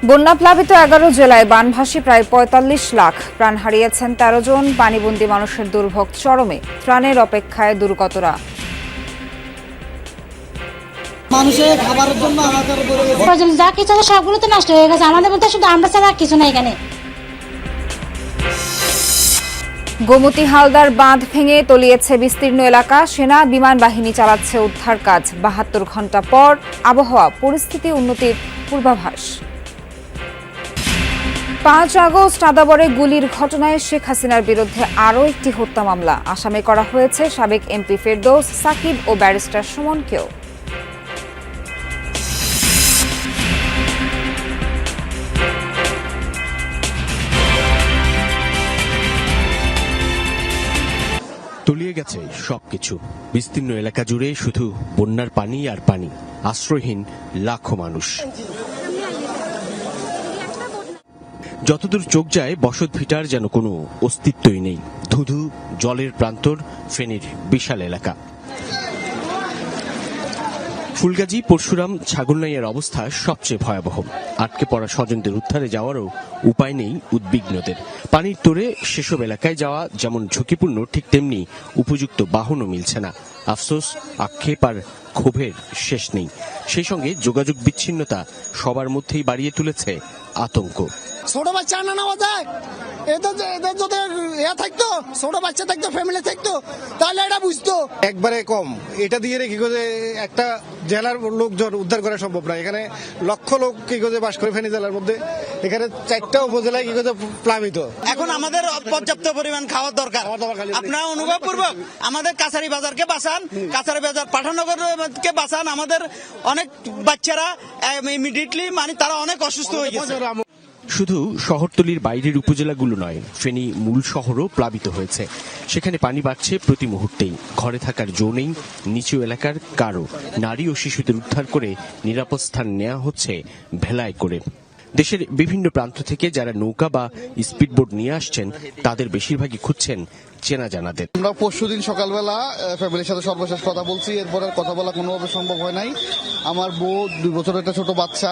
বন্যাপ্লাবিত 11 জেলায় বানভাসী প্রায় ৪৫ লাখ, প্রাণ হারিয়েছেন ১৩ জন। পানিবন্দী মানুষের দুর্ভোগ চরমে, ত্রাণের অপেক্ষায় দুর্গতরা। মানুষের খাবারের জন্য যা কিছু আছে সবগুলো তো নষ্ট হয়ে গেছে, আমাদের মধ্যে শুধু আমরা ছাড়া কিছু নাই এখানে। গোমতী হালদার বাঁধ ভেঙে তলিয়েছে বিস্তীর্ণ এলাকা, সেনা বিমান বাহিনী চালাচ্ছে উদ্ধার কাজ। ৭২ ঘণ্টা পর আবহাওয়া পরিস্থিতি উন্নতির পূর্বাভাস। ৫ আগস্ট আদাবরে গুলির ঘটনায় শেখ হাসিনার বিরুদ্ধে আরও একটি হত্যা মামলা। আসামি করা হয়েছে সাবেক এমপি ফেরদৌস, সাকিব ও ব্যারিস্টার সুমনকেও। তলিয়ে গেছে সবকিছু। বিস্তীর্ণ এলাকা জুড়ে শুধু বন্যার পানি আর পানি, আশ্রয়হীন লাখো মানুষ। যতদূর চোখ যায় বসত ভিটার যেন কোনো অস্তিত্বই নেই। ধুধু জলের প্রান্তর ফেনীর বিশাল এলাকা। ফুলগাজী, পরশুরাম, ছাগলনাইয়ার অবস্থা সবচেয়ে ভয়াবহ। আটকে পড়া স্বজনদের উদ্ধারে যাওয়ারও উপায় নেই উদ্বিগ্নদের। পানির তোরে সেসব এলাকায় যাওয়া যেমন ঝুঁকিপূর্ণ, ঠিক তেমনি উপযুক্ত বাহনও মিলছে না। আফসোস, আক্ষেপ আর ক্ষোভের শেষ নেই। সেই সঙ্গে যোগাযোগ বিচ্ছিন্নতা সবার মধ্যেই বাড়িয়ে তুলেছে আতঙ্ক। ছোট বাচ্চা না নেওয়া যায়, এদের যদি ইয়া থাকতো, ছোট বাচ্চা থাকতো, ফ্যামিলি থাকতো, তাহলে এটা বুঝতো। একবারে কম, এটা দিয়ে কি করে একটা জেলার লোকজন উদ্ধার করা সম্ভব না। এখানে লক্ষ লোক কি করে বাস করে ফেনী জেলার মধ্যে, এখানে 4টা উপজেলায় কি করে প্লাবিত। এখন আমাদের পর্যাপ্ত পরিমাণ খাওয়ার দরকার। আপনারা অনুভবপূর্বক আমাদের কাছারি বাজারকে বাঁচান, কাছারি বাজার পাঠানগরকে বাঁচান। আমাদের অনেক বাচ্চারা ইমিডিয়েটলি তারা অনেক অসুস্থ হয়ে গেছে। শুধু শহরতলির বাইরের উপজেলাগুলো নয়, ফেনী মূল শহরও প্লাবিত হয়েছে। সেখানে পানি বাড়ছে প্রতি মুহূর্তেই। ঘরে থাকার জো নেই নিচু এলাকার কারো। নারী ও শিশুদের উদ্ধার করে নিরাপদ স্থান নেওয়া হচ্ছে ভেলায় করে। দেশের বিভিন্ন প্রান্ত থেকে যারা নৌকা বা স্পিডবোট নিয়ে আসছেন, তাদের বেশিরভাগই খুঁজছেন চেনা জানাদের। আমরা পরশুদিন সকালবেলা ফ্যামিলির সাথে সর্বশেষ কথা বলছি, এরপর আর কথা বলা কোনোভাবে সম্ভব হয় নাই। আমার বউ, 2 বছরের একটা ছোট বাচ্চা,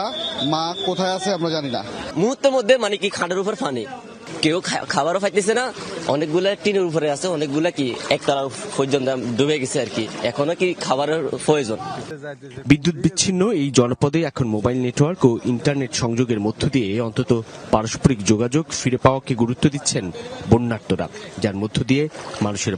মা কোথায় আছে আমরা জানি না। মুহূর্তের মধ্যে কি খাটের উপর পানি, কেউ খাবারও পাইতেছে না। অনেকগুলা টিনের উপরে আছে, অনেকগুলা কি একতলা পর্যন্ত ডুবে গেছে আর কি। এখনো কি খাবারের প্রয়োজন। বিদ্যুৎ বিচ্ছিন্ন এই জনপদে এখন মোবাইল নেটওয়ার্ক ও ইন্টারনেট সংযোগের মধ্য দিয়ে অন্তত পারস্পরিক যোগাযোগ ফিরে পাওয়াকে গুরুত্ব দিচ্ছেন বন্যার্তরা, যার মধ্য দিয়ে মানুষের